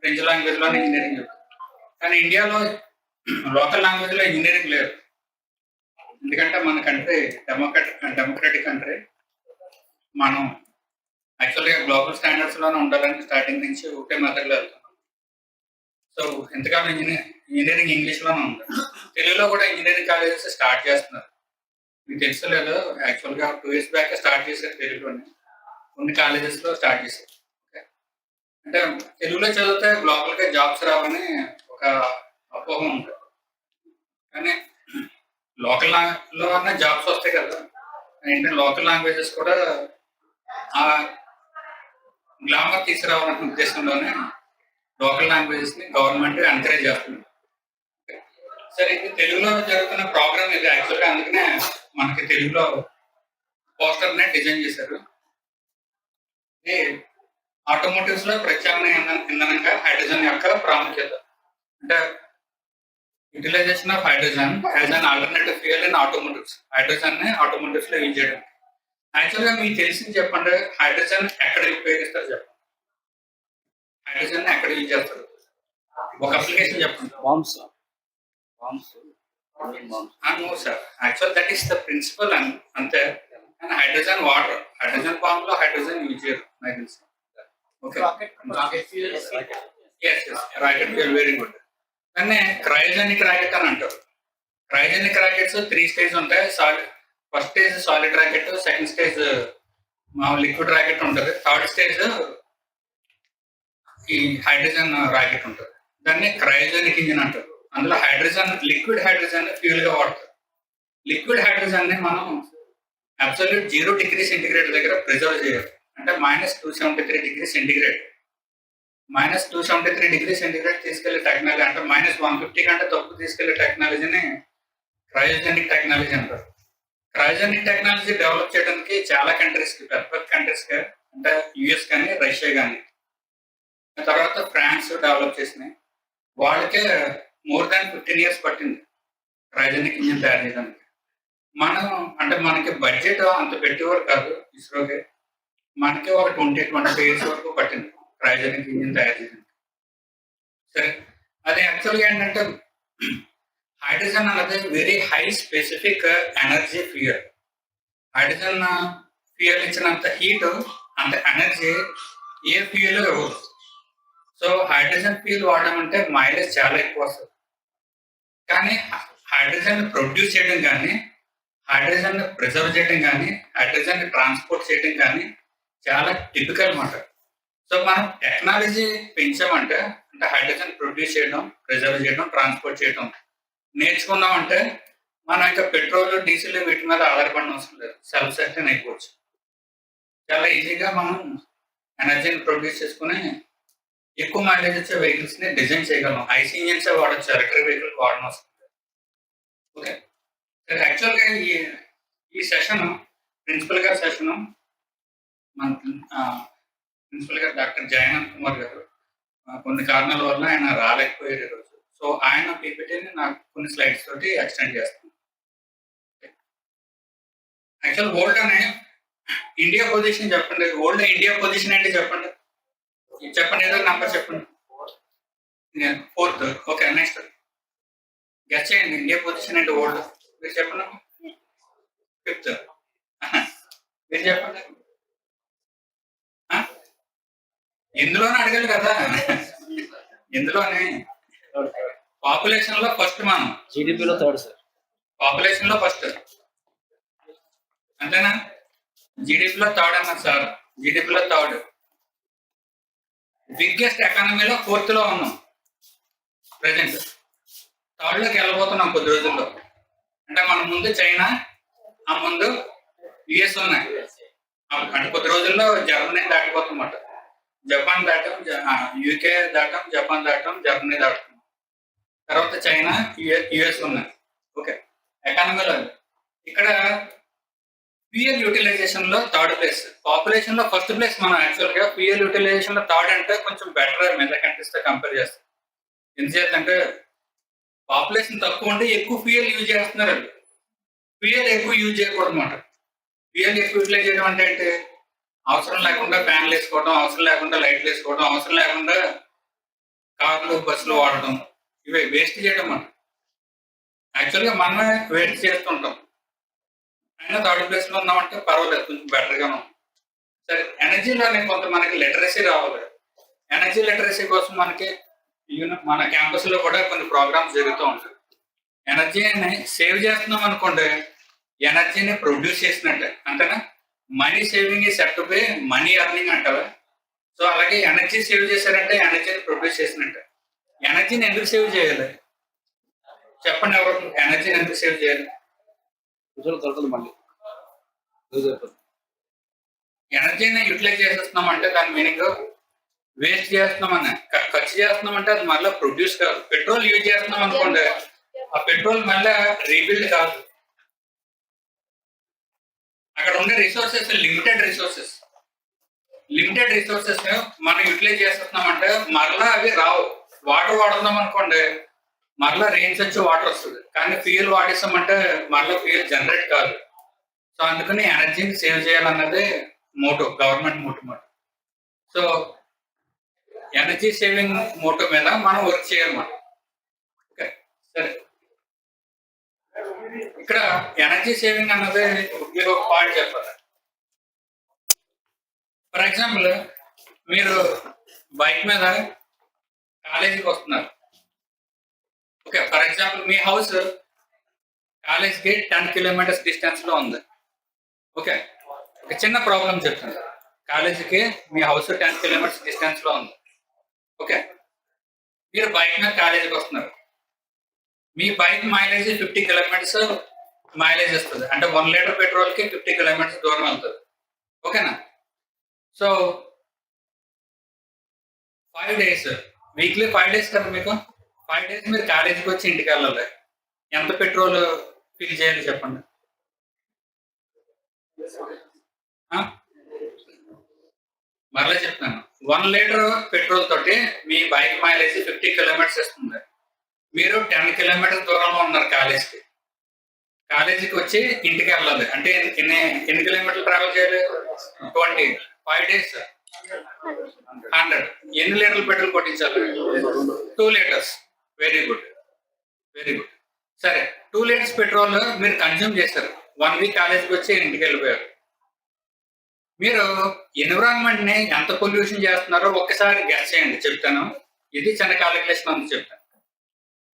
French లాంగ్వేజ్లోనే engineering చెప్తారు. కానీ ఇండియాలో లోకల్ లాంగ్వేజ్లో ఇంజనీరింగ్ లేదు. ఎందుకంటే మన కంట్రీ డెమోక్రటిక్ కంట్రీ. మనం యాక్చువల్గా గ్లోబల్ స్టాండర్డ్స్లోనే ఉండాలని స్టార్టింగ్ నుంచి ఒకే మెథడ్లో వెళ్తున్నాం. సో ఎంతకాలం ఇంజనీరింగ్ ఇంగ్లీష్లోనే ఉంది. తెలుగులో కూడా ఇంజనీరింగ్ కాలేజెస్ స్టార్ట్ చేస్తున్నారు. మీకు తెలుసు లేదు, యాక్చువల్గా 2 years బ్యాక్ స్టార్ట్ చేశారు తెలుగులోనే. కొన్ని కాలేజెస్లో స్టార్ట్ చేశారు. అంటే తెలుగులో చదివితే గ్లోబల్గా జాబ్స్ రావని ఒక అపోహ ఉంటుంది. కానీ లోకల్ లో అన్న జాబ్స్ వస్తాయి కదా. ఏంటంటే లోకల్ లాంగ్వేజెస్ కూడా ఆ గ్లామర్ తీసుకురావాలనే ఉద్దేశంలోనే లోకల్ లాంగ్వేజెస్ ని గవర్నమెంట్ ఎంకరేజ్ చేస్తుంది. సరే, ఇది తెలుగులో జరుగుతున్న ప్రోగ్రామ్ ఇది యాక్చువల్గా. అందుకనే మనకి తెలుగులో పోస్టర్ నే డిజైన్ చేశారు. ఇది ఆటోమోటివ్స్ లో ప్రత్యామ్నాయ ఇంధనంగా హైడ్రోజన్ యొక్క ప్రాముఖ్యత. అంటే utilisation of hydrogen as an alternative fuel in automotives. Hydrogen ని ఆటోమోటివ్స్ లో యూజ్ చేయడం. యాక్చువల్గా మీకు తెలిసింది చెప్పండి, హైడ్రోజన్ ఎక్కడ ఉపయోగిస్తారు చెప్పండి. హైడ్రోజన్ ఎక్కడ యూజ్ చేస్తారు? ఒక అప్లికేషన్ చెప్పండి. No sir, actual that is the principle అంతే. కానీ హైడ్రోజన్ వాటర్, హైడ్రోజన్ బాంబ్ లో హైడ్రోజన్ యూజ్ చేయరు నాకు తెలిసి. Okay, rocket fuel very good. కానీ క్రయోజెనిక్ రాకెట్ అని అంటారు. క్రయోజెనిక్ రాకెట్స్ 3 స్టేజ్ ఉంటాయి. First stage solid rocket, second stage liquid rocket ఉంటుంది, థర్డ్ స్టేజ్ ఈ హైడ్రోజన్ రాకెట్ ఉంటుంది. దాన్ని క్రయోజెనిక్ ఇంజిన్ అంటారు. అందులో హైడ్రోజన్, లిక్విడ్ హైడ్రోజన్ ఫ్యూయల్ గా వాడతారు. లిక్విడ్ హైడ్రోజన్ ని మనం అబ్సల్యూట్ 0 degree సెంటిగ్రేడ్ దగ్గర ప్రిజర్వ్ చేయాలి. అంటే -273 degree సెంటిగ్రేడ్. -273 degree సెంటిగ్రేడ్ తీసుకెళ్లే టెక్నాలజీ, అంటే -150 కంటే తక్కువ తీసుకెళ్లే టెక్నాలజీని క్రయోజెనిక్ టెక్నాలజీ అంటారు. క్రయోజెనిక్ టెక్నాలజీ డెవలప్ చేయడానికి చాలా కంట్రీస్ కి, పెద్ద కంట్రీస్ కి, అంటే యుఎస్ కానీ రష్యా కానీ, తర్వాత ఫ్రాన్స్ డెవలప్ చేసినాయి. వాళ్ళకే more than 15 years పట్టింది క్రయోజెనిక్ ఇంజిన్ తయారు చేయడానికి. మనం అంటే మనకి బడ్జెట్ అంత పెట్టేవారు కాదు ఇస్రోకి. మనకి ఒక 20-22 years వరకు పట్టింది క్రయోజెనిక్ ఇంజిన్ తయారు చేయడానికి. సరే, అది యాక్చువల్గా ఏంటంటే హైడ్రోజన్ అనేది very high specific energy fuel. Hydrogen fuel ఇచ్చినంత హీట్, అంత ఎనర్జీ ఏ ఫ్యూయల్ ఇవ్వదు. సో హైడ్రోజన్ ఫ్యూయల్ వాడమంటే మైలేజ్ చాలా ఎక్కువ వస్తుంది. కానీ హైడ్రోజన్ ప్రొడ్యూస్ చేయడం కానీ, హైడ్రోజన్ ప్రిజర్వ్ చేయడం కానీ, హైడ్రోజన్ ట్రాన్స్పోర్ట్ చేయడం కానీ చాలా టిపికల్ మాట. సో మనం టెక్నాలజీ పెంచామంటే, అంటే హైడ్రోజన్ ప్రొడ్యూస్ చేయడం, ప్రిజర్వ్ చేయడం, ట్రాన్స్పోర్ట్ చేయడం నేర్చుకున్నామంటే మనం ఇంకా పెట్రోల్, డీజిల్ వీటి మీద ఆధారపడిన అవసరం లేదు. సెల్ఫ్ సస్టైన్ అయిపోవచ్చు. చాలా ఈజీగా మనం ఎనర్జీని ప్రొడ్యూస్ చేసుకుని ఎక్కువ మైలేజ్ వచ్చే వెహికల్స్ ని డిజైన్ చేయగలం. ఐసీ ఇంజిన్స్ వాడచ్చు, ఎలక్ట్రిక్ వెహికల్ వాడడం వస్తుంది. ఓకే, యాక్చువల్గా ఈ సెషన్ ప్రిన్సిపల్ గారి సెషన్, మన ప్రిన్సిపల్ గారు డాక్టర్ జయనంత్ కుమార్ గారు కొన్ని కారణాల వల్ల ఆయన రాలేకపోయారు ఈరోజు. సో ఆయన పీపీటీని నాకు కొన్ని స్లైడ్స్ తోటి ఎక్స్టెండ్ చేస్తాను. యాక్చువల్ వరల్డ్ అనే ఇండియా పొజిషన్ చెప్పండి. వరల్డ్ ఇండియా పొజిషన్ ఏంటి చెప్పండి. చెప్పండి, ఏదో నంబర్ చెప్పండి. 4th. ఓకే, నెక్స్ట్ గెస్ చేయండి. ఇండియా పొజిషన్ ఏంటి వరల్డ్? మీరు చెప్పండి. 5th. మీరు చెప్పండి. ఇందులోనే అడగాలి కదా. ఇందులోనే పాపులేషన్ లో ఫస్ట్, మనం జీడిపిలో 3rd సార్. పాపులేషన్ లో ఫస్ట్ అంతేనా? జీడిపిలో 3rd అన్నారు సార్. జీడిపిలో 3rd. బిగ్గెస్ట్ ఎకానమీలో 4th లో ఉన్నాం ప్రెసెంట్. 3rd లోకి వెళ్ళబోతున్నాం కొద్ది రోజుల్లో. అంటే మన ముందు చైనా, ఆ ముందు యుఎస్ ఉన్నాయి. అంటే కొద్ది రోజుల్లో జర్మనీ దాటిపోతున్నమాట. జపాన్ దాటం, యూకే దాటం, జపాన్ దాటం, జర్మనీ దాటం, తర్వాత చైనా, యుఎస్ ఉన్నాయి. ఓకే, ఎకానమీలో ఇక్కడ ఫ్యూయల్ యూటిలైజేషన్ లో 3rd ప్లేస్. పాపులేషన్ లో ఫస్ట్ ప్లేస్ మనం. యాక్చువల్ గా ఫ్యూయల్ యూటిలైజేషన్ లో 3rd అంటే కొంచెం బెటర్ మిగతా కంట్రీస్ తో కంపేర్ చేస్తాం. ఎందుచేతంటే పాపులేషన్ తక్కువ ఉంటే ఎక్కువ ఫ్యూయల్ యూజ్ చేస్తున్నారు. ఫ్యూయల్ ఎక్కువ యూజ్ చేయకూడదు అన్నమాట. ఫ్యూయల్ ఎక్కువ యూటిలైజ్ చేయడం అంటే ఏంటి? అవసరం లేకుండా ఫ్యాన్లు వేసుకోవడం, అవసరం లేకుండా లైట్లు వేసుకోవడం, అవసరం లేకుండా కార్లు బస్సులు వాడడం ఇవే వేస్ట్ చేయడం మనం యాక్చువల్గా మనమే వేస్ట్ చేస్తుంటాం. అయినా థర్డ్ ప్లేస్ లో ఉన్నామంటే పర్వాలేదు, కొంచెం బెటర్గా ఉన్నాం. సరే, ఎనర్జీలోనే కొంత మనకి లిటరసీ రావాలి. ఎనర్జీ లిటరసీ కోసం మనకి మన క్యాంపస్ లో కూడా కొన్ని ప్రోగ్రామ్స్ జరుగుతూ ఉంటాయి. ఎనర్జీని సేవ్ చేస్తున్నాం అనుకోండి, ఎనర్జీని ప్రొడ్యూస్ చేసినట్టే. అంతేనా? మనీ సేవింగ్ ఈ సెట్ బై మనీ ఎర్నింగ్ అంటారా? సో అలాగే ఎనర్జీ సేవ్ చేశారంటే ఎనర్జీని ప్రొడ్యూస్ చేసినట్టే. ఎనర్జీని ఎందుకు సేవ్ చేయాలి చెప్పండి? ఎవరు ఎనర్జీని ఎందుకు సేవ్ చేయాలి? ఎనర్జీని యూటిలైజ్ చేసేస్తున్నాం అంటే దాని మీనింగ్ వేస్ట్ చేస్తున్నామని, ఖర్చు చేస్తున్నాం అంటే అది మళ్ళీ ప్రొడ్యూస్ కాదు. పెట్రోల్ యూజ్ చేస్తున్నాం అనుకోండి, ఆ పెట్రోల్ మళ్ళీ రీబిల్డ్ కాదు. అక్కడ ఉండే రిసోర్సెస్ లిమిటెడ్ రిసోర్సెస్ మనం యూటిలైజ్ చేస్తున్నామంటే మరలా అవి రావు. వాటర్ వాడుతున్నాం అనుకోండి, మరలా రెయిన్స్ వచ్చి వాటర్ వస్తుంది. కానీ ఫ్యూయల్ వాడేస్తామంటే మరలా ఫ్యూయల్ జనరేట్ కాదు. సో అందుకని ఎనర్జీని సేవ్ చేయాలన్నది motto, government motto. So energy saving motto మీద మనం వర్క్ చేయాలన్నమాట. ఓకే, సరే. ఇక్కడ ఎనర్జీ సేవింగ్ అన్నది మీరు ఒక పాయింట్ చెప్పాలి. ఫర్ ఎగ్జాంపుల్, మీరు బైక్ మీద కాలేజీకి వస్తున్నారు. Okay, for example me house కాలేజ్కి 10 కిలోమీటర్స్ డిస్టెన్స్ లో ఉంది. ఓకే, ఒక చిన్న ప్రాబ్లం చెప్తాను. కాలేజీకి మీ హౌస్ 10 కిలోమీటర్స్ డిస్టెన్స్ లో ఉంది. ఓకే, మీరు బైక్ మీద కాలేజీకి వస్తున్నారు. మీ బైక్ మైలేజ్ 50 కిలోమీటర్స్ మైలేజ్ ఇస్తుంది. అంటే 1 లీటర్ పెట్రోల్కి 50 కిలోమీటర్స్ దూరం వెళ్తుంది. ఓకేనా? సో 5 డేస్, వీక్లీ 5 డేస్ కదా మీకు. 5 డేస్ మీరు కాలేజీకి వచ్చి ఇంటికి వెళ్ళాలి. ఎంత పెట్రోల్ ఫిల్ చేయాలి చెప్పండి? మరలా చెప్తాను. 1 లీటర్ పెట్రోల్ తోటి మీ బైక్ మైలేజ్ 50 కిలోమీటర్స్ ఇస్తుంది. మీరు 10 కిలోమీటర్స్ దూరంలో ఉన్నారు కాలేజీకి. కాలేజీకి వచ్చి ఇంటికి వెళ్ళాలి అంటే ఎన్ని కిలోమీటర్లు ట్రావెల్ చేయాలి? 20. 5 డేస్ 100. ఎన్ని లీటర్లు పెట్రోల్ కొట్టించాలి? 2 లీటర్స్. Very good. సరే, 2 లీటర్స్ పెట్రోల్ మీరు కన్జ్యూమ్ చేశారు. 1 వీక్ కాలేజీకి వచ్చి ఇంటికి వెళ్ళిపోయారు. మీరు ఎన్విరాన్మెంట్ ని ఎంత పొల్యూషన్ చేస్తున్నారో ఒక్కసారి గెస్ చేయండి. చెప్తాను, ఇది చిన్న కాలిక్యులేషన్ ఉంది చెప్తాను.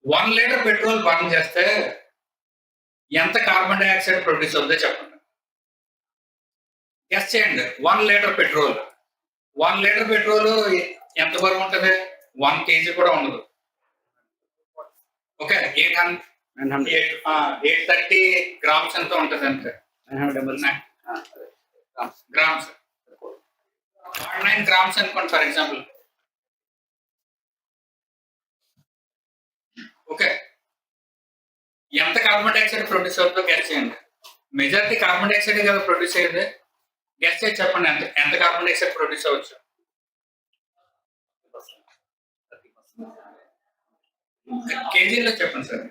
1 లీటర్ పెట్రోల్ బర్న్ చేస్తే ఎంత కార్బన్ డైఆక్సైడ్ ప్రొడ్యూస్ అవుతుందో చెప్పండి. గెస్ చేయండి. 1 లీటర్ పెట్రోల్ ఎంత బరువు ఉంటుంది? 1 kg కూడా ఉండదు. ఓకే, 830 గ్రామ్స్ ఎంత ఉంటుంది? అంతే, గ్రామ్స్. 9 గ్రామ్స్ అనుకోండి ఫర్ ఎగ్జాంపుల్. ఓకే, ఎంత కార్బన్ డైఆక్సైడ్ ప్రొడ్యూస్ అవుతుందో గెస్ చేయండి. మెజారిటీ కార్బన్ డైఆక్సైడ్ కదా ప్రొడ్యూస్ అయ్యేది. గెస్ చేసి చెప్పండి ఎంత కార్బన్ డైఆక్సైడ్ ప్రొడ్యూస్ అవ్వచ్చు? కేజీలో చెప్పండి సార్.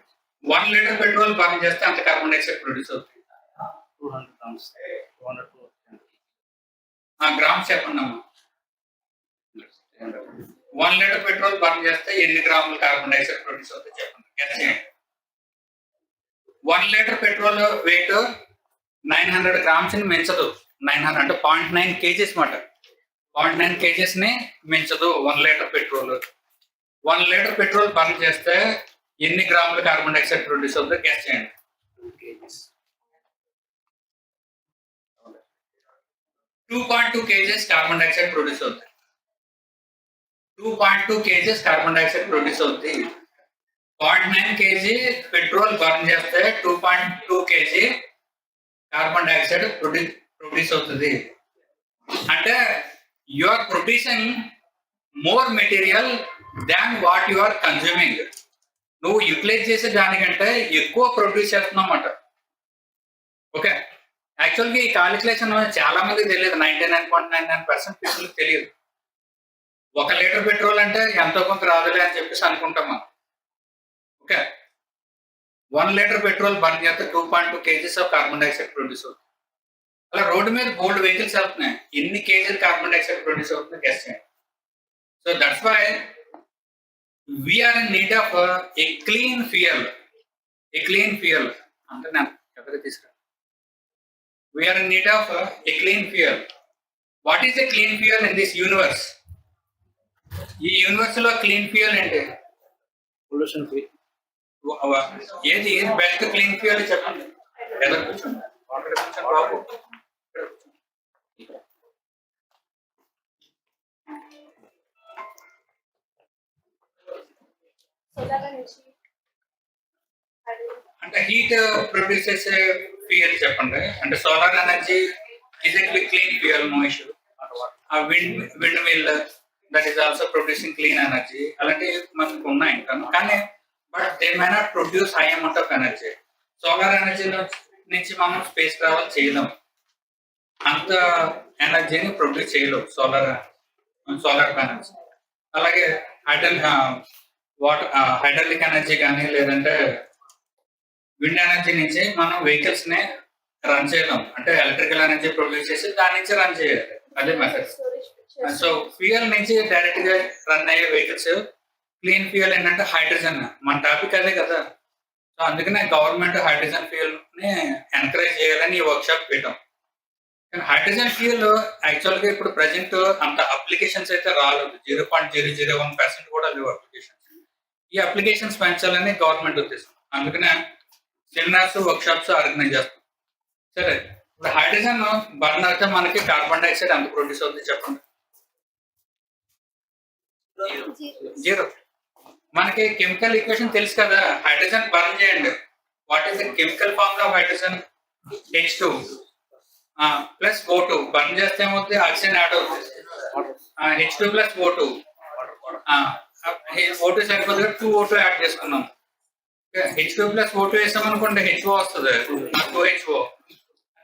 1 లీటర్ పెట్రోల్ బర్న్ చేస్తే అంత కార్బన్ డైఆక్సైడ్ ప్రొడ్యూస్ అవుతుంది. 200 గ్రామ్స్. గ్రామ్స్ చెప్పండి అమ్మా. 1 లీటర్ పెట్రోల్ బర్న్ చేస్తే ఎన్ని గ్రాములు కార్బన్ డైఆక్సైడ్ ప్రొడ్యూస్ అవుతుంది చెప్పండి. గెస్ చేయండి. 1 లీటర్ పెట్రోల్ వెయిట్ 900 గ్రామ్స్ ని మించదు. 900 అంటే 0.9 kgs మాట. 0.9 kgs ని మించదు 1 litre petrol. 1 litre petrol burn చేస్తే ఎన్ని గ్రాములు కార్బన్ డైఆక్సైడ్ ప్రొడ్యూస్ అవుతుందో గెస్ చేయండి. 2.2 kgs కార్బన్ డైఆక్సైడ్ ప్రొడ్యూస్ అవుతుంది. 2.2 kgs కార్బన్ డైఆక్సైడ్ ప్రొడ్యూస్ అవుతుంది. 0.9 kg పెట్రోల్ బర్న్ చేస్తే 2.2 kg కార్బన్ డైఆక్సైడ్ ప్రొడ్యూస్ అవుతుంది. అంటే you are producing more material than what you are consuming. నువ్వు యూటిలైజ్ చేసే దానికంటే ఎక్కువ ప్రొడ్యూస్ చేస్తున్నావు అన్నమాట. ఓకే, యాక్చువల్గా ఈ కాలిక్యులేషన్ చాలా మందికి తెలియదు. 99.99% పీపుల్ తెలియదు. 1 లీటర్ పెట్రోల్ అంటే ఎంతో కొంత రాదులే అని చెప్పేసి అనుకుంటాం మనం. ఓకే, 1 లీటర్ పెట్రోల్ బర్న్ చేస్తే 2.2 kgs of carbon dioxide produce అవుతుంది. అలా రోడ్డు మీద బోల్డ్ వెహికల్స్ వెళ్తున్నాయి. ఎన్ని కేజీలు కార్బన్ డైఆక్సైడ్ ప్రొడ్యూస్ అవుతుందో గెస్ చేయండి. So that's why we are in need of a clean fuel. A clean fuel. We are in need of a clean fuel. What is a clean fuel in this universe? ఈ universe లో clean fuel ఏంటి? Pollution free. ఏది best clean fuel చెప్పండి. ఎక్కడ కూర్చోండి బాబు. అంటే heat produce చేసే fuel చెప్పండి. అంటే solar energy is a clean fuel, no issue. ఆ windmill that is also producing clean energy. అలాంటివి మనకు ఉన్నాయి కానీ but they may not produce high amount of energy. Solar energy నుంచి మనం స్పేస్ ట్రావెల్ చేయలేం, అంత ఎనర్జీని ప్రొడ్యూస్ చేయలేం సోలార్ ప్యానల్స్. అలాగే హైడ్రాలిక్ ఎనర్జీ కానీ లేదంటే విండ్ ఎనర్జీ నుంచి మనం వెహికల్స్ ని రన్ చేయలేం. అంటే ఎలక్ట్రికల్ ఎనర్జీ ప్రొడ్యూస్ చేసి దాని నుంచి రన్ చేయాలి, అదే మెథడ్. సో ఫ్యూయల్ నుంచి డైరెక్ట్ గా రన్ అయ్యే వెహికల్స్ క్లీన్ ఫ్యూయల్ ఏంటంటే హైడ్రోజన్. మన టాపిక్ అదే కదా. సో అందుకనే గవర్నమెంట్ హైడ్రోజన్ ఫ్యూయల్ ని ఎంకరేజ్ చేయాలని ఈ వర్క్ షాప్ పెట్టాం. కానీ హైడ్రోజన్ ఫ్యూయల్ యాక్చువల్ గా ఇప్పుడు ప్రజెంట్ అంత అప్లికేషన్స్ అయితే రాలేదు. 0.001% కూడా లేవు అప్లికేషన్స్. ఈ అప్లికేషన్స్ పెంచాలని గవర్నమెంట్ ఉద్దేశం. అందుకనే సెమినార్స్, వర్క్ షాప్స్ ఆర్గనైజ్ చేస్తాం. సరే, ఇప్పుడు హైడ్రోజన్ బర్న్ అయితే మనకి కార్బన్ డైఆక్సైడ్ ఎంత ప్రొడ్యూస్ అవుతుంది చెప్పండి? 0. మనకి కెమికల్ ఈక్వేషన్ తెలుసు కదా. హైడ్రోజన్ బర్న్ చేయండి. What is the chemical formula of hydrogen? H2 plus O2. Burn చేస్తే ఏమవుతుంది? ఆక్సిజన్ యాడ్ అవుతుంది. H2 plus O2. O2 సరిపోతుంది, 2O2 యాడ్ చేసుకున్నాం. H2 ప్లస్ O2 వేసాం అనుకోండి, HO వస్తుంది, 2HO.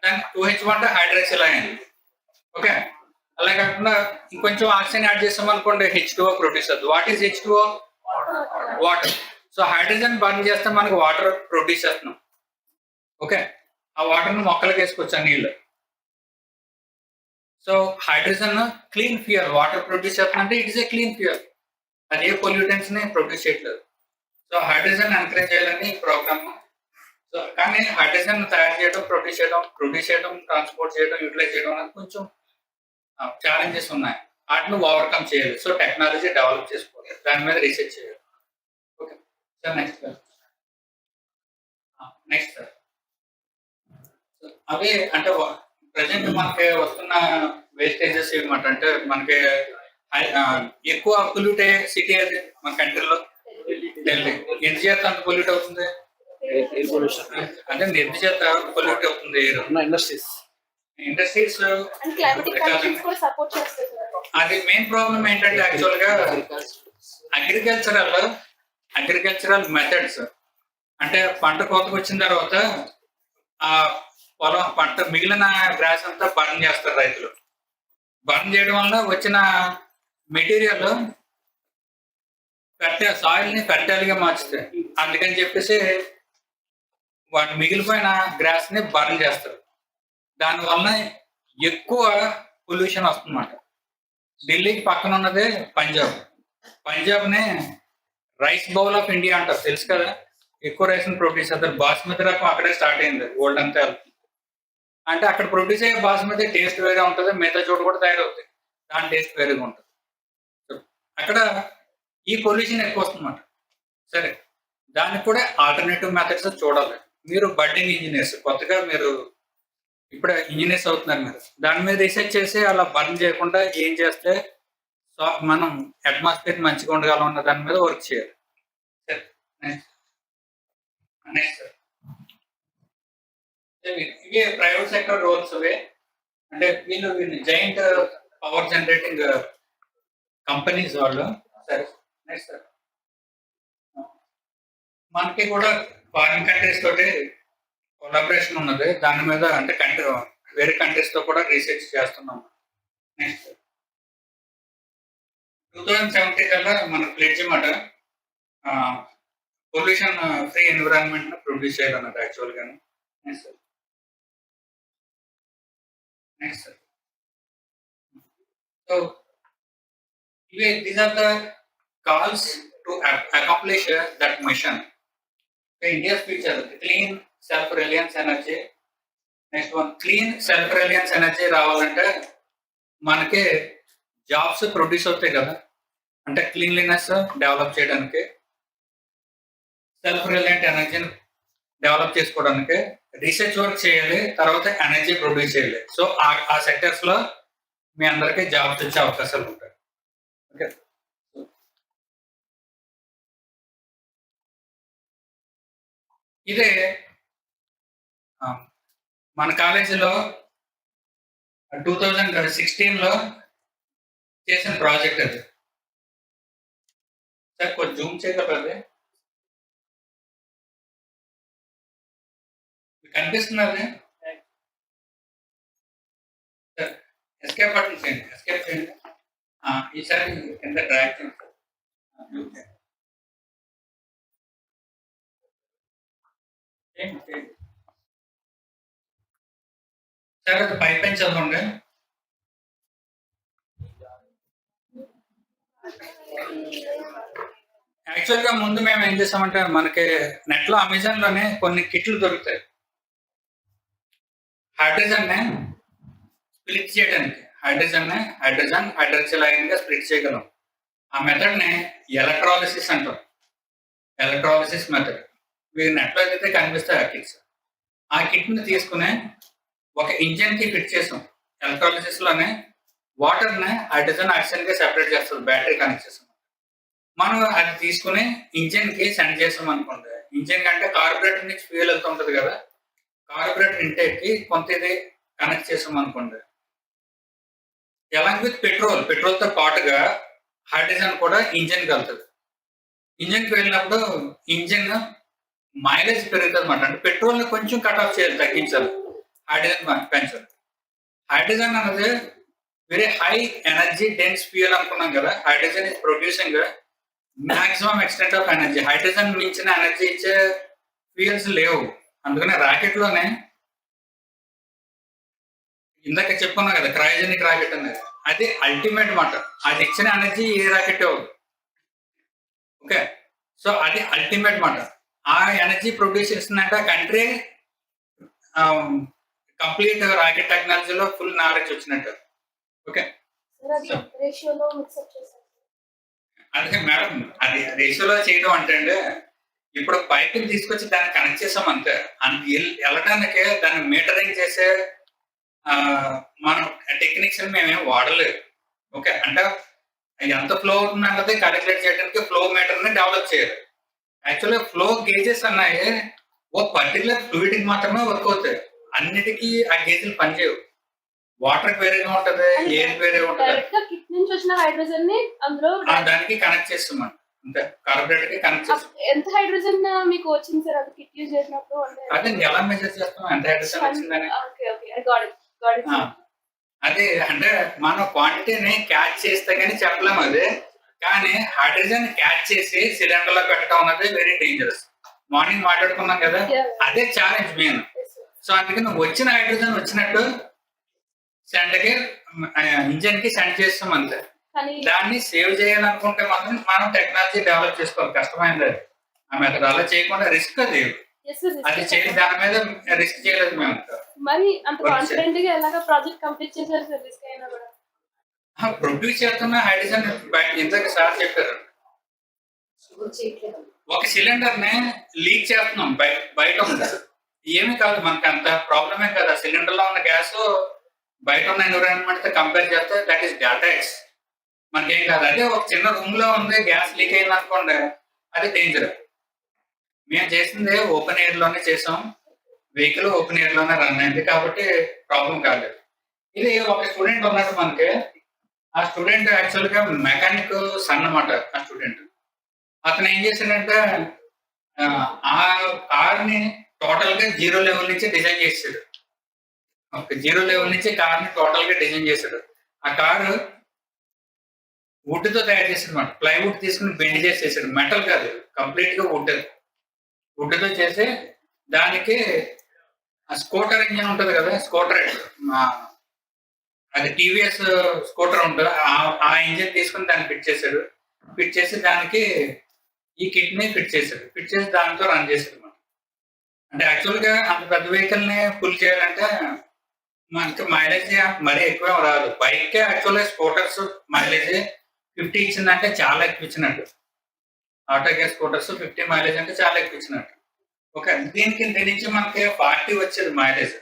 దానికి 2HO అంటే హైడ్రాక్సిల్ అయన్. ఓకే, అలా కాకుండా ఇంకొంచెం ఆక్సిజన్ యాడ్ చేసాం అనుకోండి, H2O ప్రొడ్యూస్ అవుతుంది. What is H2O? Water. So hydrogen burn చేస్తే మనకు వాటర్ ప్రొడ్యూస్ చేస్తున్నాం. ఓకే, ఆ వాటర్ ను మొక్కలకు వేసుకోవచ్చు, నీళ్ళు. So hydrogen clean fuel. Water produce చేస్తుందంటే it is a clean fuel. అది ఏ పొల్యూటెంట్స్ ని ప్రొడ్యూస్ చేయట్లేదు. సో హైడ్రోజన్ ఎంకరేజ్ చేయాలని ఈ ప్రోగ్రామ్. సో కానీ హైడ్రోజన్ తయారు చేయడం, ప్రొడ్యూస్ చేయడం, ట్రాన్స్పోర్ట్ చేయడం, యూటిలైజ్ చేయడం అనేది కొంచెం ఛాలెంజెస్ ఉన్నాయి. వాటిని ఓవర్కమ్ చేయాలి. సో టెక్నాలజీ డెవలప్ చేసుకోవాలి, దాని మీద రీసెర్చ్ చేయాలి. Okay sir, next sir. అవి అంటే ప్రజెంట్ మనకి వస్తున్న వేస్టేజెస్ ఏమంట అంటే మనకి ఎక్కువ పొల్యూట్ అయ్యే సిటీ అది మన కంట్రీలో ఢిల్లీ. ఎందుకు చేత అంత పొల్యూట్ అవుతుంది? అంటే ఎందుకు చేత పొల్యూట్ అవుతుంది? ఇండస్ట్రీస్. అది మెయిన్ ప్రాబ్లం ఏంటంటే యాక్చువల్ గా అగ్రికల్చరల్ మెథడ్స్. అంటే పంట కోతకు వచ్చిన తర్వాత ఆ పొలం పంట మిగిలిన గ్రాస్ అంతా బర్న్ చేస్తారు రైతులు. బర్న్ చేయడం వల్ల వచ్చిన మెటీరియల్ సాయిల్ ని ఫెర్టైల్ గా మార్చుతాయి. అందుకని చెప్పేసి వాటి మిగిలిపోయిన గ్రాస్ ని బర్న్ చేస్తారు. దానివల్ల ఎక్కువ పొల్యూషన్ వస్తుందన్నమాట. ఢిల్లీకి పక్కన ఉన్నదే పంజాబ్ ని రైస్ బౌల్ ఆఫ్ ఇండియా అంటారు, తెలుసు కదా. ఎక్కువ రైస్ ని ప్రొడ్యూస్ అవుతారు. బాస్మతి రకం అక్కడే స్టార్ట్ అయింది, వరల్డ్ అంతా. అంటే అక్కడ ప్రొడ్యూస్ అయ్యే బాస్మతి టేస్ట్ వేరే ఉంటుంది, మిగతా చోటు కూడా తయారవుతుంది, దాని టేస్ట్ వేరేగా ఉంటుంది. అక్కడ ఈ పొల్యూషన్ ఎక్కువ వస్తుందన్నమాట. సరే, దానికి కూడా ఆల్టర్నేటివ్ మెథడ్స్ చూడాలి. మీరు బడ్డింగ్ ఇంజనీర్స్, కొత్తగా మీరు ఇప్పుడు ఇంజనీర్స్ అవుతున్నారు, మీరు దాని మీద రీసెర్చ్ చేసి అలా బర్న్ చేయకుండా ఏం చేస్తే మనం అట్మాస్ఫియర్ మంచిగా ఉండగలం అన్న దాని మీద వర్క్ చేయాలి. నెక్స్ట్ ఇవే ప్రైవేట్ సెక్టర్ రోల్స్. అంటే వీళ్ళు జైంట్ పవర్ జనరేటింగ్ కంపెనీస్ వాళ్ళు. సరే, నెక్స్ట్ మనకి కూడా ఫారిన్ కంట్రీస్ తోటి కొలాబరేషన్ ఉన్నది. దాని మీద అంటే వేరే కంట్రీస్ తో కూడా రీసెర్చ్ చేస్తున్నాం. నెక్స్ట్ 2070 కల్లా మన ప్లేజ్ మాట పొల్యూషన్ ఫ్రీ ఎన్విరాన్మెంట్ ను ప్రొడ్యూస్ చేయాలన్నమాట యాక్చువల్ గా. Next so these are the goals to to accomplish that mission. So India's future, clean self-reliance energy. Next one clean self Reliance energy రావాలంటే మనకి jobs produce అవుతాయి కదా, అంటే cleanliness develop చేయడానికి, self reliant ఎనర్జీని develop చేసుకోవడానికి research work చేయాలి, తర్వాత ఎనర్జీ ప్రొడ్యూస్ చేయాలి. సో ఆ సెక్టర్స్ లో మీ అందరికీ జాబ్స్ వచ్చే అవకాశాలు ఉంటాయి. ఓకే, ఇదే మన కాలేజీలో 2016లో చేసిన ప్రాజెక్ట్ అది. సార్ కొంచెం జూమ్ చేయగలరు, మీకు కనిపిస్తుంది అది? సార్ ఎస్కేప్ బటన్ చేయండి, ఎస్కేప్ చేయండి. ఈసారి కింద డ్రాగ్ చేయండి సార్. అది పై పైన చదవండి. యాక్చువల్ గా ముందు మేము ఏం చేస్తామంటే, మనకి నెట్ లో అమెజాన్ లోనే కొన్ని కిట్లు దొరుకుతాయి హైడ్రోజన్ ని స్ప్లిట్ చేయడానికి. హైడ్రోజన్ హైడ్రోక్సిల్ అయాన్ గా స్ప్లిట్ చేయగలం. ఆ మెథడ్ ని ఎలక్ట్రాలిసిస్ అంటాం. ఎలక్ట్రాలిసిస్ మెథడ్ మీరు నెట్ లో అయితే కనిపిస్తాయి ఆ కిట్స్. ఆ కిట్ ని తీసుకుని ఒక ఇంజిన్ కి ఫిట్ చేసాం. ఎలక్ట్రాలిసిస్ లోనే వాటర్ ని హైడ్రోజన్ ఆక్సిజన్ గా సెపరేట్ చేస్తుంది, బ్యాటరీ కనెక్ట్ చేస్తాం. మనం అది తీసుకుని ఇంజిన్ కి సెండ్ చేసాం అనుకోండి. ఇంజిన్ కంటే కార్బొరేటర్ నుంచి ఫ్యూయల్ వెళ్తుంటది కదా, కార్బొరేటర్ ఇంటేక్ కి కొంత ఇది కనెక్ట్ చేసాం అనుకోండి. ఎలాంగ్ విత్ పెట్రోల్ తో పాటుగా హైడ్రోజన్ కూడా ఇంజిన్ కి వెళ్తుంది. ఇంజిన్ కి వెళ్ళినప్పుడు ఇంజిన్ మైలేజ్ పెరుగుతుంది అన్నమాట. అంటే పెట్రోల్ ని కొంచెం కట్ ఆఫ్ చేయాలి, తగ్గించాలి, హైడ్రోజన్ పెంచాలి. హైడ్రోజన్ అనేది very high energy dense fuel అనుకున్నాం కదా. Hydrogen is producing maximum extent of energy. Hydrogen మించిన ఎనర్జీ ఇచ్చే ఫ్యూయల్స్ లేవు. అందుకనే రాకెట్ లోనే ఇందాక చెప్పుకున్నాం కదా, క్రయోజనిక్ రాకెట్ అనేది అది అల్టిమేట్ మాట. అది ఇచ్చిన ఎనర్జీ ఏ రాకెట్ అవ్వదు. ఓకే, సో అది అల్టిమేట్ మాట. ఆ ఎనర్జీ ప్రొడ్యూస్ చేస్తుందంటే కంట్రీ కంప్లీట్ రాకెట్ టెక్నాలజీలో ఫుల్ నాలెడ్జ్ వచ్చినట్టు. ఓకే, అందుకే మేడం అది రేషియోలో చేయడం అంటే అండి, ఇప్పుడు పైప్ తీసుకొచ్చి దాన్ని కనెక్ట్ చేసాం అంతే. వెళ్ళటానికి దాన్ని మీటరింగ్ చేసే మనం టెక్నిక్స్ మేమేం వాడలేదు. ఓకే, అంటే ఎంత ఫ్లో అవుతుంది అన్నది క్యాలిక్యులేట్ చేయడానికి ఫ్లో మీటర్ ని డెవలప్ చేయాలి. యాక్చువల్గా ఫ్లో గేజెస్ అన్నాయి ఓ పర్టికులర్ ఫ్లూయిడ్ కి మాత్రమే వర్క్ అవుతాయి. అన్నిటికీ ఆ గేజెలు పనిచేయవు. వాటర్ వేరేగా ఉంటది, ఎయిర్ వేరే ఉంటది. దానికి కనెక్ట్ చేస్తాం అంతే, కార్బొరేటర్ కి కనెక్ట్ చేస్తాం. ఎంత హైడ్రోజన్ మీకు వచ్చింది సార్ అది కిట్ యూజ్ చేసినప్పుడు? అదే ఎలా మెజర్ చేస్తాం ఎంత హైడ్రోజన్ వచ్చిందని. అదే అంటే మనం క్వాంటిటీని క్యాచ్ చేస్తే కానీ చెప్పలేము అది. కానీ హైడ్రోజన్ క్యాచ్ చేసి సిలిండర్ లో పెట్టడం అన్నది వెరీ డేంజరస్. మార్నింగ్ మాట్లాడుకున్నాం కదా, అదే ఛాలెంజ్ మెయిన్. సో అందుకని వచ్చిన హైడ్రోజన్ వచ్చినట్టు సెంటర్కి ఇంజిన్ కి సెండ్ చేస్తాం అంతే. దాన్ని సేవ్ చేయాలనుకుంటే మాత్రం మనం టెక్నాలజీ డెవలప్ చేసుకోవాలి. కష్టమైంది అది. ఆ మెథడ్ అలా చేయకుండా రిస్క్ అది. అది చేసి దాని మీద రిస్క్ చేయలేదు మేము. మరి అంత కాన్ఫిడెంట్ గా ఎలాగా ప్రాజెక్ట్ కంప్లీట్ చేశారు సార్ రిస్క్ అయినా కూడా? ప్రొడ్యూస్ చేస్తున్న హైడ్రోజన్ ఇంతకు సార్ చెప్పారు, ఒక సిలిండర్ ని లీక్ చేస్తున్నాం బయట ఉంది. ఏమి కాదు, మనకి అంత ప్రాబ్లమే కదా. సిలిండర్ లో ఉన్న గ్యాస్ బయట ఉన్న ఎన్విరాన్మెంట్ తో కంపేర్ చేస్తే దట్ ఈస్ డాటాక్స్, మనకేం కాదు. అదే ఒక చిన్న రూమ్ లో ఉంది, గ్యాస్ లీక్ అయింది అనుకోండి, అది డేంజర్. మేము చేసింది ఓపెన్ ఎయిర్ లోనే చేసాం, వెహికల్ ఓపెన్ ఎయిర్ లోనే రన్ అయింది కాబట్టి ప్రాబ్లం కాలేదు. ఇది ఒక స్టూడెంట్ ఉన్నాడు మనకి. ఆ స్టూడెంట్ యాక్చువల్ గా మెకానిక్ సన్ అన్నమాట. ఆ స్టూడెంట్ అతను ఏం చేశాడంటే ఆ కార్ ని టోటల్ గా జీరో లెవెల్ నుంచి డిజైన్ చేశాడు. ఒక జీరో లెవెల్ నుంచి కార్ ని టోటల్ గా డిజైన్ చేశాడు. ఆ కారు వుడ్ తో తయారు చేశాడు అనమాట. ప్లైవుడ్ తీసుకుని బెండ్ చేసేసాడు, మెటల్ కాదు, కంప్లీట్ గా వుడ్ తో చేసి దానికి స్కూటర్ ఇంజిన్ ఉంటది కదా, స్కూటర్ అది టీవీఎస్ స్కూటర్ ఉంటుంది, ఆ ఇంజిన్ తీసుకుని దాన్ని ఫిట్ చేశాడు. ఫిట్ చేసి దానికి ఈ కిట్ ని ఫిట్ చేశారు. ఫిట్ చేసి దాంతో రన్ చేశారు అనమాట. అంటే యాక్చువల్ గా అంత పెద్ద వెహికల్ ని పుల్ చేయాలంటే మనకి మైలేజ్ మరీ ఎక్కువ రాదు. బైక్ యాక్చువల్ గా స్కూటర్స్ మైలేజ్ 50 ఇచ్చిందంటే చాలా ఎక్కువ ఇచ్చినట్టు. ఆటో గేర్ స్కూటర్స్ 50 మైలేజ్ అంటే చాలా ఎక్కువ ఇచ్చినట్టు. ఓకే, దీనికి నుంచి మనకి 40 వచ్చేది మైలేజ్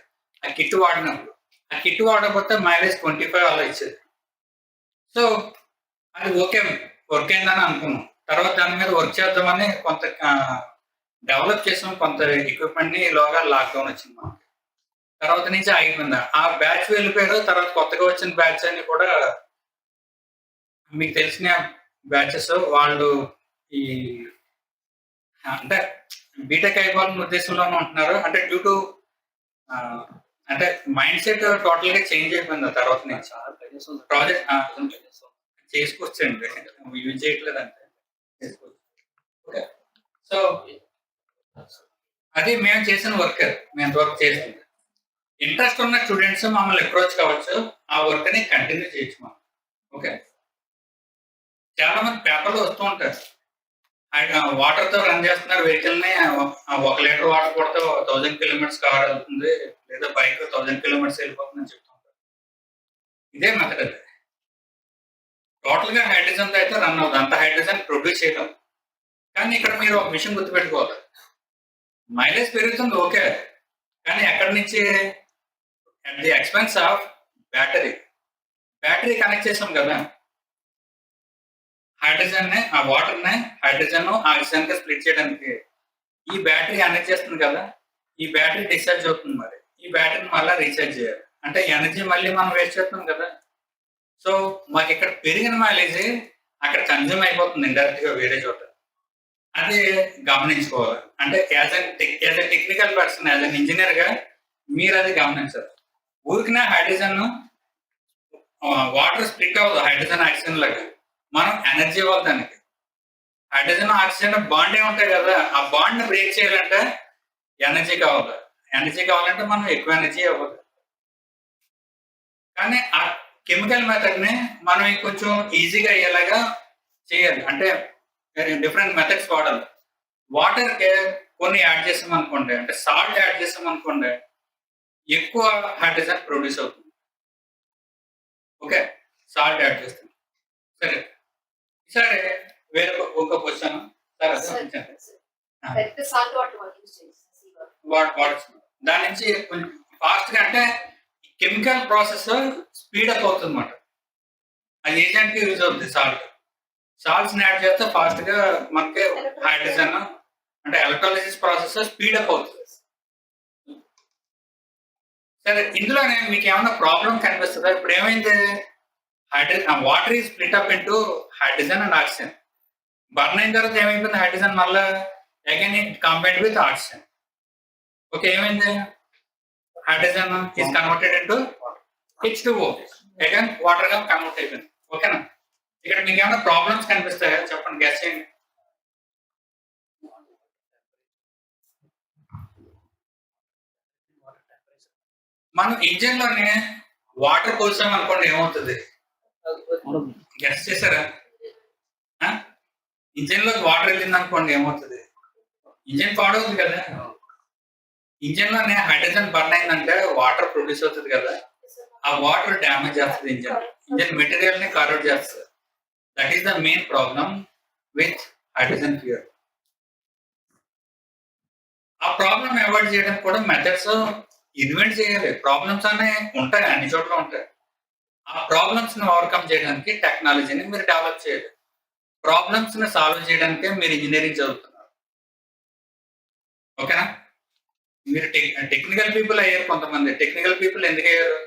ఆ కిట్ వాడినప్పుడు. ఆ కిట్ వాడకపోతే మైలేజ్ 25 అలా ఇచ్చేది. సో అది ఓకే, వర్క్ అయిందని అనుకున్నాం. తర్వాత దాని మీద వర్క్ చేద్దామని కొంత డెవలప్ చేసాం కొంత ఎక్విప్మెంట్ ని. ఈలోగా లాక్డౌన్ వచ్చింది మనకి. తర్వాత నుంచి ఆగిపోయింది. ఆ బ్యాచ్ వెళ్ళిపోయారు. తర్వాత కొత్తగా వచ్చిన బ్యాచ్ అన్ని కూడా మీకు తెలిసిన బ్యాచెస్. వాళ్ళు ఈ అంటే బీటెక్ అయిపోవాలన్న ఉద్దేశంలోనే ఉంటున్నారు. అంటే డ్యూ టు అంటే మైండ్ సెట్ టోటల్ గా చేంజ్ అయిపోయింది. ఆ తర్వాత నుంచి చాలా ప్రైజెస్ ఉంది. ప్రాజెక్ట్ చేసుకోవచ్చండి, యూజ్ చేయట్లేదు అంటే చేసుకోవచ్చు. ఓకే, సో అది మేము చేసిన వర్క్. మేము వర్క్ చేస్తుంది. ఇంట్రెస్ట్ ఉన్న స్టూడెంట్స్ మమ్మల్ని అప్రోచ్ కావచ్చు, ఆ వర్క్ ని కంటిన్యూ చేయొచ్చు మనం. ఓకే, చాలా మంది పేపర్లు వస్తూ ఉంటారు. వాటర్ తో రన్ చేస్తున్నారు వెహికల్ ని. 1 లీటర్ వాటర్ కొడితే 1000 కిలోమీటర్స్ కవర్ అవుతుంది, లేదా బైక్ 1000 కిలోమీటర్స్ వెళ్ళిపోతుందని చెప్తూ ఉంటారు. ఇదే మెథడ్ అది. టోటల్ గా హైడ్రోజన్ తో అయితే రన్ అవుతుంది. అంత హైడ్రోజన్ ప్రొడ్యూస్ చేయడం. కానీ ఇక్కడ మీరు ఒక విషయం గుర్తుపెట్టుకోవాలి. మైలేజ్ పెరుగుతుంది ఓకే, కానీ ఎక్కడి నుంచి? At the expense of battery. Battery connect చేసాం కదా, హైడ్రోజన్ ని, ఆ వాటర్ ని హైడ్రోజన్ ఆక్సిజన్ గా స్ప్లిట్ చేయడానికి ఈ బ్యాటరీ కనెక్ట్ చేస్తుంది కదా. ఈ బ్యాటరీ డిశ్చార్జ్ అవుతుంది. మరి ఈ బ్యాటరీని మళ్ళీ రీఛార్జ్ చేయాలి. అంటే ఎనర్జీ మళ్ళీ మనం వేస్ట్ చేస్తున్నాం కదా. సో మాకు ఇక్కడ పెరిగిన మైలేజ్ అక్కడ కన్జ్యూమ్ అయిపోతుంది ఇండైరెక్ట్ గా వేరే చోట. అది గమనించుకోవాలి. అంటే as a technical person, as an engineer గా మీరు అది గమనించాలి. ఊరికినే హైడ్రోజన్ వాటర్ స్ప్లిట్ అవ్వదు హైడ్రోజన్ ఆక్సిజన్ లాగా. మనం ఎనర్జీ ఇవ్వాలి దానికి. హైడ్రోజన్ ఆక్సిజన్ బాండే ఉంటాయి కదా, ఆ బాండ్ ని బ్రేక్ చేయాలంటే ఎనర్జీ కావాలి. ఎనర్జీ కావాలంటే మనం ఎక్కువ ఎనర్జీ ఇవ్వాలి. కానీ ఆ కెమికల్ మెథడ్ ని మనం కొంచెం ఈజీగా అయ్యేలాగా చేయాలి. అంటే డిఫరెంట్ మెథడ్స్ వాడాలి. వాటర్ కి కొన్ని యాడ్ చేసాం అనుకోండి, అంటే సాల్ట్ యాడ్ చేసాం అనుకోండి, ఎక్కువ హైడ్రోజన్ ప్రొడ్యూస్ అవుతుంది. ఓకే, సాల్ట్ యాడ్ చేస్తాం. సరే సరే, వేరే ఒక క్వశ్చన్ వాడచ్చు. దాని నుంచి కొంచెం ఫాస్ట్ గా, అంటే కెమికల్ ప్రాసెస్ స్పీడ్ అప్ అవుతుంది అన్నమాట. అది ఏజెంట్ కి యూజ్ అవుతుంది. సాల్ట్స్ యాడ్ చేస్తే ఫాస్ట్ గా మనకి హైడ్రోజన్ అంటే ఎలక్ట్రాలిసిస్ ప్రాసెస్ స్పీడ్ అప్ అవుతుంది. సరే, ఇందులోనే మీకు ఏమైనా ప్రాబ్లం కనిపిస్తుందా? ఇప్పుడు ఏమైంది, water is split up into hydrogen and oxygen. Burn అయిన తర్వాత ఏమైపోయింది, హైడ్రోజన్ మళ్ళీ again it combined with oxygen. Okay, ఏమైంది, hydrogen is converted into H2O, again water గా కన్వర్ట్ అయిపోయింది. ఓకేనా? ఇక్కడ మీకు ఏమైనా ప్రాబ్లమ్స్ కనిపిస్తాయా? చెప్పండి, గెస్ చేయండి. మనం ఇంజిన్ లోనే వాటర్ పోసాం అనుకోండి, ఏమవుతుంది? గెస్ చేశారా? ఇంజిన్ లోకి వాటర్ వెళ్ళింది అనుకోండి, ఏమవుతుంది? ఇంజిన్ పాడవుతుంది కదా. ఇంజిన్ లోనే హైడ్రోజన్ బర్న్ అయిందంటే వాటర్ ప్రొడ్యూస్ అవుతుంది కదా. ఆ వాటర్ డ్యామేజ్ చేస్తుంది ఇంజిన్ మెటీరియల్ ని కరౌట్ చేస్తుంది. That is the main problem with hydrogen fuel. ఆ ప్రాబ్లం అవాయిడ్ చేయడానికి కూడా మెథడ్స్ ఇన్వెంట్ చేయాలి. ప్రాబ్లమ్స్ అనే ఉంటాయి, అన్ని చోట్ల ఉంటాయి. ఆ ప్రాబ్లమ్స్ ని ఓవర్కమ్ చేయడానికి టెక్నాలజీని మీరు డెవలప్ చేయాలి. ప్రాబ్లమ్స్ ని సాల్వ్ చేయడానికే మీరు ఇంజనీరింగ్ చదువుతున్నారు. ఓకేనా? మీరు టెక్నికల్ పీపుల్ అయ్యారు. కొంతమంది టెక్నికల్ పీపుల్ ఎందుకు అయ్యారు?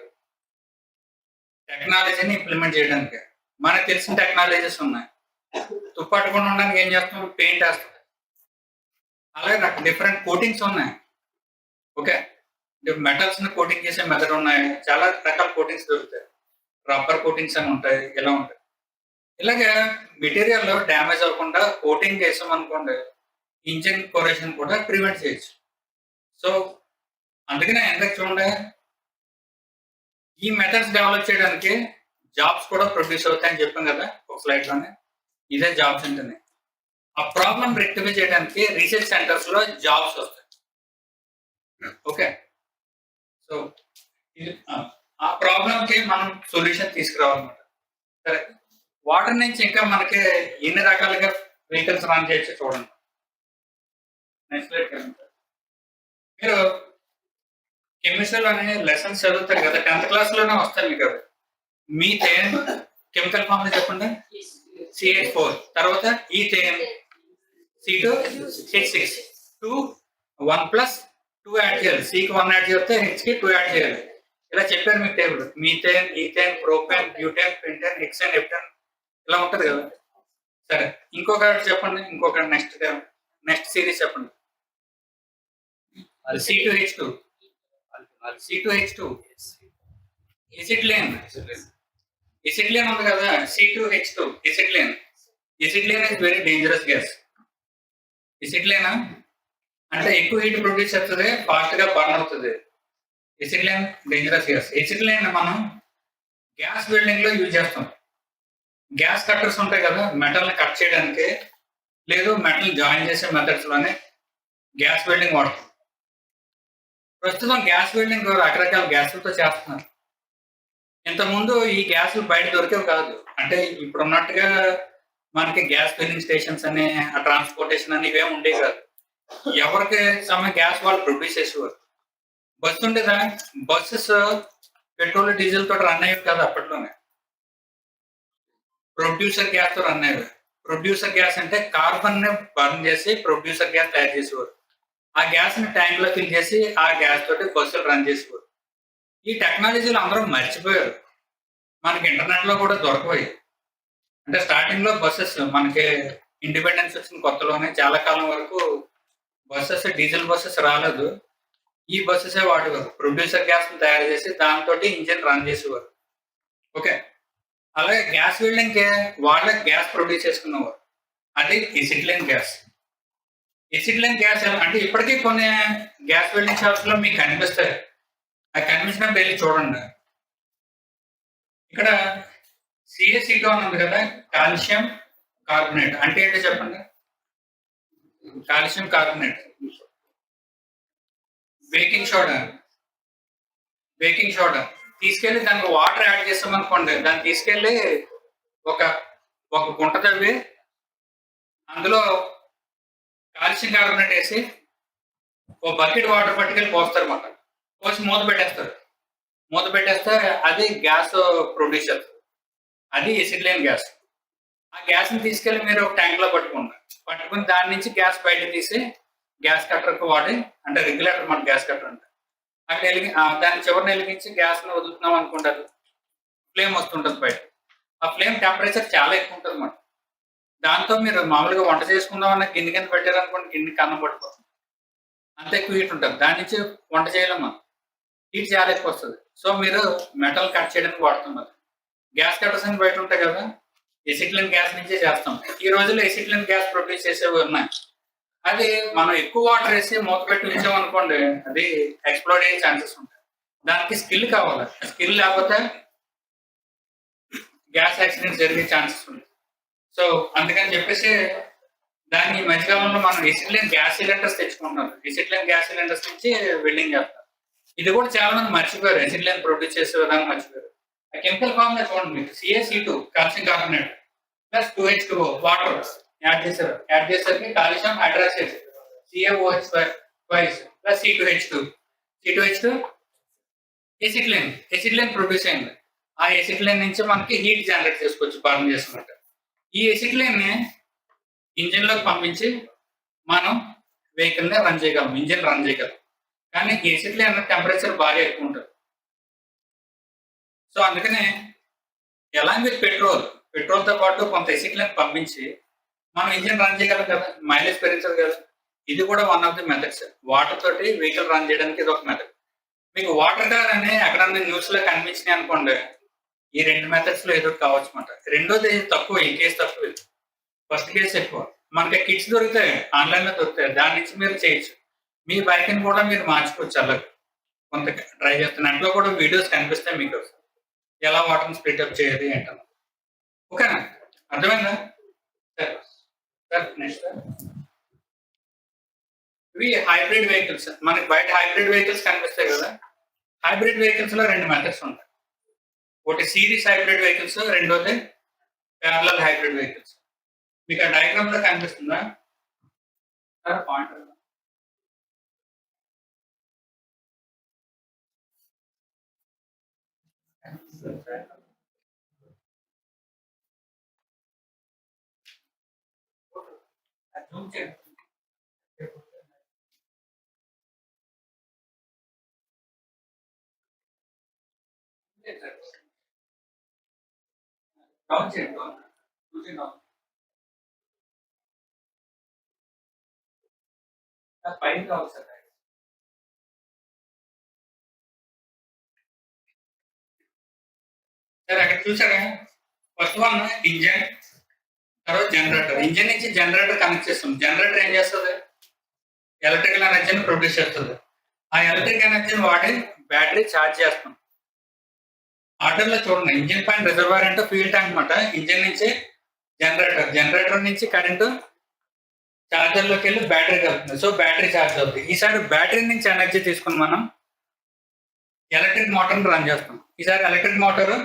టెక్నాలజీని ఇంప్లిమెంట్ చేయడానికి. మనకు తెలిసిన టెక్నాలజీస్ ఉన్నాయి. తుప్పట్టుకుండా ఉండడానికి ఏం చేస్తాం? పెయింట్ వేస్తాం. అలాగే నాకు డిఫరెంట్ కోటింగ్స్ ఉన్నాయి. ఓకే, మెటల్స్ ని కోటింగ్ చేసే మెథడ్ ఉన్నాయి. చాలా రకాల కోటింగ్స్ దొరుకుతాయి. రబ్బర్ కోటింగ్స్ అని ఉంటాయి, ఇలా ఉంటాయి. ఇలాగే మెటీరియల్ డ్యామేజ్ అవ్వకుండా కోటింగ్ చేసాం అనుకోండి, ఇంజిన్ కొరేషన్ కూడా ప్రివెంట్ చేయొచ్చు. సో అందుకనే ఎందుకు చూడండి, ఈ మెథడ్స్ డెవలప్ చేయడానికి జాబ్స్ కూడా ప్రొడ్యూస్ అవుతాయని చెప్పాం కదా ఒక స్లైడ్ లోనే. ఇదే జాబ్స్ ఉంటుంది. ఆ ప్రాబ్లం రెక్టిఫై చేయడానికి రీసెర్చ్ సెంటర్స్ లో జాబ్స్ వస్తాయి. ఓకే, సో ఇది ఆ ప్రాబ్లం కి మనం సొల్యూషన్ తీసుకురావాలన్నమాట. సరే, వాటర్ నుంచి ఇంకా మనకి ఎన్ని రకాలుగా వెహికల్స్ రన్ చేయొచ్చు చూడండి. నెక్స్ట్ స్లైడ్ మీరు కెమిస్ట్రీ అనే లెసన్స్ చదువుతారు కదా, 10th క్లాస్ లోనే వస్తాయి మీకు అవి. మీథేన్ కెమికల్ ఫార్ములా చెప్పండి. CH4 తర్వాత ఈథేన్ C2H6 2 1 ప్లస్ 2 యాడ్ చేయాలి. సికి 1 యాడ్ చేస్తే హెచ్కి 2 యాడ్ చేయాలి. ఇలా చెప్పారు మీకు table. Methane, ethane, propane, butane, pentane, hexane, heptane ఇలా ఉంటది కదా. సరే, ఇంకొకటి చెప్పండి. ఇంకొక నెక్స్ట్ సిరీస్ చెప్పండి. C2H2 ఎసిడ్లేన్ ఉంది కదా. C2H2 acetylene is very dangerous gas. Acetylene అంటే ఎక్కువ హీట్ ప్రొడ్యూస్ అవుతుంది, ఫాస్ట్ గా బర్న్ అవుతుంది. Acetylene dangerous gas. ఎసిడ్లేన్ మనం గ్యాస్ వెల్డింగ్ లో యూజ్ చేస్తాం. గ్యాస్ కట్టర్స్ ఉంటాయి కదా, మెటల్ ని కట్ చేయడానికి, లేదు మెటల్ జాయిన్ చేసే మెథడ్స్ లోనే గ్యాస్ వెల్డింగ్ వాడతాం. ప్రస్తుతం గ్యాస్ వెల్డింగ్ రకరకాల గ్యాసులతో చేస్తున్నారు. ఇంతకుముందు ఈ గ్యాసులు బయట దొరికేవి కాదు. అంటే ఇప్పుడు ఉన్నట్టుగా మనకి గ్యాస్ ఫిల్లింగ్ స్టేషన్స్ అని, ఆ ట్రాన్స్పోర్టేషన్ అని ఇవేమి ఉండేవి కాదు. ఎవరికి సమయం గ్యాస్ వాళ్ళు ప్రొడ్యూస్ చేసేవారు. బస్సు ఉండేదా, బస్సెస్ పెట్రోల్ డీజిల్ తోటి రన్ అయ్యేవి కాదు అప్పట్లోనే. ప్రొడ్యూసర్ గ్యాస్ తో రన్ అయ్యేవి. ప్రొడ్యూసర్ గ్యాస్ అంటే కార్బన్ ని బర్న్ చేసి ప్రొడ్యూసర్ గ్యాస్ తయారు చేసేవారు. ఆ గ్యాస్ ని ట్యాంక్ లో ఫిల్ చేసి ఆ గ్యాస్ తోటి బస్సులు రన్ చేసేవారు. ఈ టెక్నాలజీలు అందరూ మర్చిపోయారు. మనకి ఇంటర్నెట్ లో కూడా దొరకవు. అంటే స్టార్టింగ్ లో బస్సెస్ మనకి ఇండిపెండెన్స్ వచ్చిన కొత్తలోనే చాలా కాలం వరకు బస్సెస్, డీజిల్ బస్సెస్ రాలేదు. ఈ బస్సెస్ వాడేవారు. ప్రొడ్యూసర్ గ్యాస్ తయారు చేసి దాంతో ఇంజిన్ రన్ చేసేవారు. ఓకే, అలాగే గ్యాస్ వెల్డింగ్ వాళ్ళ గ్యాస్ ప్రొడ్యూస్ చేసుకునేవారు. అది ఎసిడ్లేన్ గ్యాస్. ఎసిడ్లేన్ గ్యాస్ అంటే ఇప్పటికీ కొన్ని గ్యాస్ వెల్డింగ్ షాప్స్ లో మీకు కనిపిస్తాయి. ఆ కనిపించినప్పుడు వెళ్ళి చూడండి. ఇక్కడ CaC2 అని ఉంది కదా, కాల్షియం కార్బోనేట్ అంటే ఏంటో చెప్పండి. Calcium carbonate. బేకింగ్ సోడా తీసుకెళ్లి దానికి వాటర్ యాడ్ చేస్తాం అనుకోండి. దాన్ని తీసుకెళ్లి ఒక గుంట తవ్వి అందులో కాల్షియం కార్బోనేట్ వేసి ఒక బకెట్ వాటర్ పట్టుకెళ్ళి పోస్తారు అన్నమాట. పోసి మూత పెట్టేస్తే అది గ్యాస్ ప్రొడ్యూస్ అవుతుంది. అది ఎసిడ్లేన్ గ్యాస్. ఆ గ్యాస్ ని తీసుకెళ్లి మీరు ఒక ట్యాంక్ లో పట్టుకుని దాని నుంచి గ్యాస్ బయట తీసి గ్యాస్ కట్టర్కి వాడి, అంటే రెగ్యులేటర్ మన గ్యాస్ కట్టర్ అంటే అక్కడ దాని చివరిని వెలిగించి గ్యాస్ ని వదులుతున్నాం అనుకుంటారు. ఫ్లేమ్ వస్తుంటుంది బయట. ఆ ఫ్లేమ్ టెంపరేచర్ చాలా ఎక్కువ ఉంటుంది అన్నమాట. దాంతో మీరు మామూలుగా వంట చేసుకుందాం అన్న గిన్నె కింద పెట్టారనుకోండి, గిన్నె కన్నం పడిపోతుంది. అంత ఎక్కువ హీట్ ఉంటుంది. దాని నుంచి వంట చేయలేము. హీట్ చాలా ఎక్కువ వస్తుంది. సో మీరు మెటల్ కట్ చేయడానికి వాడుతున్నారు. గ్యాస్ కట్టర్స్ అని బయట ఉంటాయి కదా, ఎసిడ్లేన్ గ్యాస్ నుంచే చేస్తాం. ఈ రోజుల్లో ఎసిడ్లేన్ గ్యాస్ ప్రొడ్యూస్ చేసేవి ఉన్నాయి. అది మనం ఎక్కువ వాటర్ వేసి మూత పెట్టి ఉంచామనుకోండి, అది ఎక్స్ప్లోడ్ అయ్యే ఛాన్సెస్ ఉంటాయి. దానికి స్కిల్ కావాలి. స్కిల్ లేకపోతే గ్యాస్ యాక్సిడెంట్ జరిగే ఛాన్సెస్ ఉంటాయి. సో అందుకని చెప్పేసి దాన్ని ఈ మధ్యకాలంలో మనం ఎసిడ్లేన్ గ్యాస్ సిలిండర్స్ తెచ్చుకుంటున్నారు. ఎసిడ్లేన్ గ్యాస్ సిలిండర్స్ నుంచి వెల్డింగ్ చేస్తారు. ఇది కూడా చాలా మంది మర్చిపోయారు. ఎసిడ్లేన్ ప్రొడ్యూస్ చేసే విధానం మర్చిపోయారు. ఆ కెమికల్ ఫార్ములా చూడండి. మీకు CaC2 calcium carbonate plus 2H2O water add చేసరికి calcium hydroxide CaOH plus C2H2 acetylene produce అయింది. ఆ ఎసిడ్లేన్ నుంచి మనకి హీట్ జనరేట్ చేసుకోవచ్చు బర్న్ చేసుకున్నట్టు. ఈ ఎసిడ్లేన్ ని ఇంజిన్ లోకి పంపించి మనం వెహికల్ ని రన్ చేయగలం, ఇంజిన్ రన్ చేయగలం. కానీ ఈ ఎసిడ్లేన్ టెంపరేచర్ బాగా ఎక్కువ ఉంటుంది. సో అందుకనే ఎలాంగ్ విత్ పెట్రోల్ తో పాటు కొంత ఎసిడ్లేన్ పంపించి మనం ఇంజిన్ రన్ చేయగలం కదా, మైలేజ్ పెరుగుతుంది కదా. ఇది కూడా one of the methods. Water తోటి వెహికల్ రన్ చేయడానికి ఇది ఒక మెథడ్. మీకు వాటర్ కార్ అని ఎక్కడన్నా న్యూస్ లో కనిపించినాయి అనుకోండి, ఈ 2 మెథడ్స్ లో ఏదో కావచ్చు అన్నమాట. రెండోది తక్కువ, ఈ కేసు తక్కువ. ఫస్ట్ కేసు ఎక్కువ. మనకి కిట్స్ దొరుకుతాయి, ఆన్లైన్ లో దొరుకుతాయి. దాని నుంచి మీరు చేయొచ్చు. మీ బైక్ ని కూడా మీరు మార్చుకోవచ్చు. అలా కొంత ట్రై చేస్తున్న దాంట్లో కూడా వీడియోస్ కనిపిస్తాయి మీకు, ఎలా వాటర్ని స్ప్లిట్ అప్ చేయాలి అంటారు. ఓకేనా, అర్థమైందా? సార్ నెక్స్ట్ ఇవి హైబ్రిడ్ వెహికల్స్. మనకి బయట హైబ్రిడ్ వెహికల్స్ కనిపిస్తాయి కదా. హైబ్రిడ్ వెహికల్స్ లో రెండు మెథడ్స్ ఉంటాయి. ఒకటి సిరీస్ హైబ్రిడ్ వెహికల్స్, రెండోది ప్యారలల్ హైబ్రిడ్ వెహికల్స్. మీకు ఆ డయాగ్రామ్ లో కనిపిస్తుందా సార్ పాయింట్? డౌన్ చేయండి, డౌన్ పైన కావాలి సార్. సార్ అక్కడ చూసారా, ఫస్ట్ వన్ ఇంజన్, తర్వాత జనరేటర్. ఇంజన్ నుంచి జనరేటర్ కనెక్ట్ చేస్తాం. జనరేటర్ ఏం చేస్తుంది? ఎలక్ట్రికల్ ఎనర్జీని ప్రొడ్యూస్ చేస్తుంది. ఆ ఎలక్ట్రిక్ ఎనర్జీని వాడి బ్యాటరీ ఛార్జ్ చేస్తాం. ఆర్డర్లో చూడండి, ఇంజిన్ పైన రిజర్వాయర్ అంటే ఫ్యూల్ ట్యాంక్ అనమాట. ఇంజిన్ నుంచి జనరేటర్, జనరేటర్ నుంచి కరెంటు ఛార్జర్లోకి వెళ్ళి బ్యాటరీకి వెళ్తుంది. సో బ్యాటరీ ఛార్జ్ అవుతుంది. ఈసారి బ్యాటరీ నుంచి ఎనర్జీ తీసుకుని మనం ఎలక్ట్రిక్ మోటార్ని రన్ చేస్తాం. ఈసారి ఎలక్ట్రిక్ మోటార్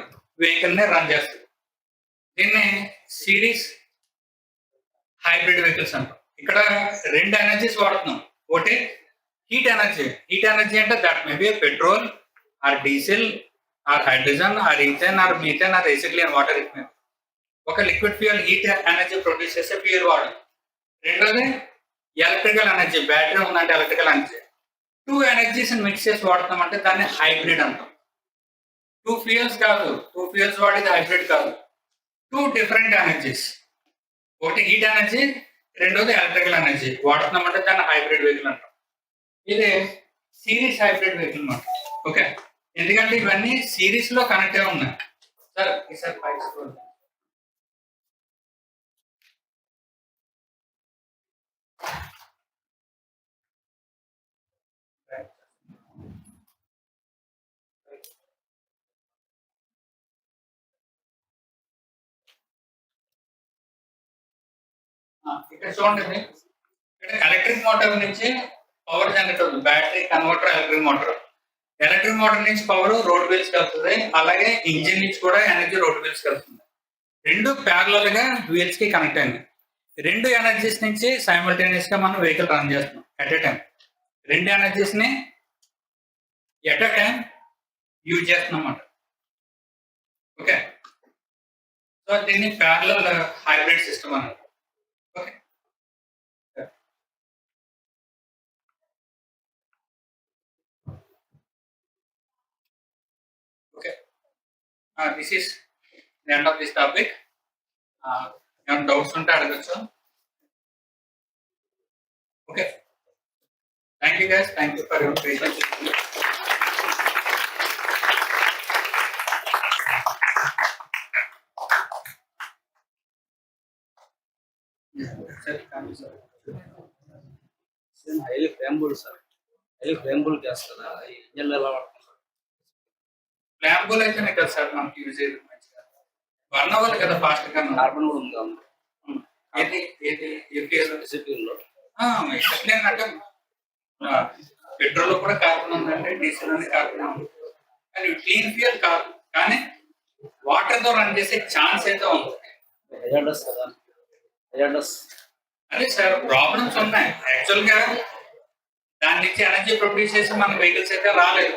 వెహికల్ని రన్ చేస్తుంది. దీన్ని సిరీస్ హైబ్రిడ్ వెహికల్స్ అంటాం. ఇక్కడ రెండు ఎనర్జీస్ వాడుతున్నాం. ఒకటి హీట్ ఎనర్జీ. హీట్ ఎనర్జీ అంటే that may be petrol or diesel or hydrogen or ethane or methane or acetylene water. ఒక liquid fuel heat energy produce చేసే ఫ్యూయల్ వాడడం. రెండోది ఎలక్ట్రికల్ ఎనర్జీ. బ్యాటరీ ఉందంటే electrical energy. Two energies mix చేసి వాడుతాం అంటే దాన్ని హైబ్రిడ్ అంటాం. టూ ఫ్యూయల్స్ కాదు, టూ ఫ్యూయల్స్ వాడేది హైబ్రిడ్ కాదు. Two different energies. ఒకటి హీట్ ఎనర్జీ, రెండోది ఎలక్ట్రికల్ ఎనర్జీ వాడుతున్నామంటే దాన్ని హైబ్రిడ్ వెహికల్ అంటాం. ఇది సిరీస్ హైబ్రిడ్ వెహికల్ అన్నమాట. ఓకే, ఎందుకంటే ఇవన్నీ సిరీస్ లో కనెక్ట్ అయి ఉన్నాయి. సార్ ఈసారి ఇక్కడ చూడండి, ఇక్కడ ఎలక్ట్రిక్ మోటార్ నుంచి పవర్ జనరేట్ అవుతుంది. Battery converter electric motor. Electric motor నుంచి పవర్ రోడ్ వీల్స్ వెళ్తుంది. అలాగే ఇంజిన్ నుంచి కూడా ఎనర్జీ రోడ్ వీల్స్ వెళ్తుంది. రెండు ప్యారలల్ గా వీల్స్ కి కనెక్ట్ అయింది. రెండు ఎనర్జీస్ నుంచి సైమల్టేనియస్ గా మనం వెహికల్ రన్ చేస్తున్నాం ఎట్ ఎ టైం. రెండు ఎనర్జీస్ ని ఎట్ ఎ టైం యూజ్ చేస్తున్నాం అన్నమాట. ఓకే, సో దీన్ని ప్యారలల్ హైబ్రిడ్ సిస్టమ్ అన్నమాట. Okay, okay, this is the end of this topic. ఏమైనా డౌట్స్ ఉంటే అడగచ్చు. Okay, thank you guys, thank you for your patience. Highly flammable sir. Highly flammable gas కదా, engine ఎలా వాడతాం sir? Flammable అయితేనే కదా sir మనకి యూజ్ అయ్యేది. మంచిగా బర్న్ అవ్వాలి కదా ఫాస్ట్ గా. కార్బన్ కూడా ఉంది అందులో. ఏది ఏది ఏపీఎల్ డిసిప్లిన్ లో అంటే పెట్రోల్ లో కూడా కార్బన్ ఉందంటే, డీజిల్ అనేది కార్బన్ ఉంది. కానీ క్లీన్ ఫ్యూయల్ కాదు, కానీ వాటర్ తో రన్ చేసే ఛాన్స్ అయితే ఉంది. హజార్డస్ కదా, హజార్డస్. అదే సార్, ప్రాబ్లమ్స్ ఉన్నాయి. యాక్చువల్ గా దాని నుంచి ఎనర్జీ ప్రొడ్యూస్ చేసి మన వెహికల్స్ అయితే రాలేదు.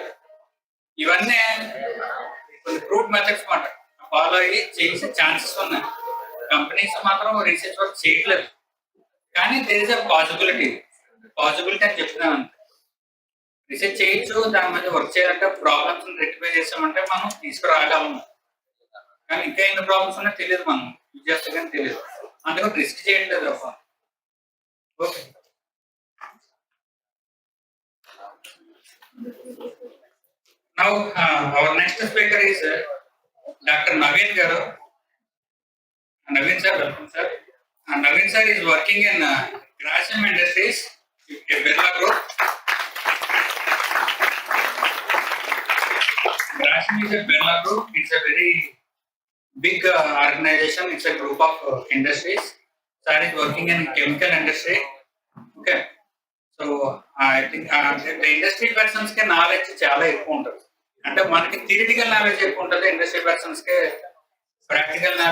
ఇవన్నీ కొన్ని ప్రూఫ్ మెథడ్స్ మాట ఫాలో అయ్యి చేసే ఛాన్సెస్ ఉన్నాయి. కంపెనీస్ మాత్రం రీసెర్చ్ వర్క్ చేయట్లేదు, కానీ దేర్ ఇస్ అ పాసిబిలిటీ అని చెప్తున్నాను అంతే. రీసెర్చ్ చేయొచ్చు, దాని మీద వర్క్ చేయాలంటే ప్రాబ్లమ్స్ రెక్టిఫై చేసామంటే మనం తీసుకురాగలము. కానీ ఇంకా ఎన్ని ప్రాబ్లమ్స్ ఉన్నాయో తెలియదు, మనం యూజ్ చేస్తే కానీ తెలియదు. అందుకని రిస్క్ చేయట్లేదు అబ్బ. Okay, now our next speaker is Dr. Naveen garu. Naveen sir, welcome sir. Naveen sir is working in Grasim Industries, a Birla Group. Grasim is a Birla Group. It's a very big organization. It's a group of industries. Sir is working in chemical industry. Okay, so I think industry persons కి knowledge చాలా ఎక్కువ ఉంటుంది. అంటే మనకి theoretical knowledge ఎక్కువ ఉంటుంది, industry persons కి practical knowledge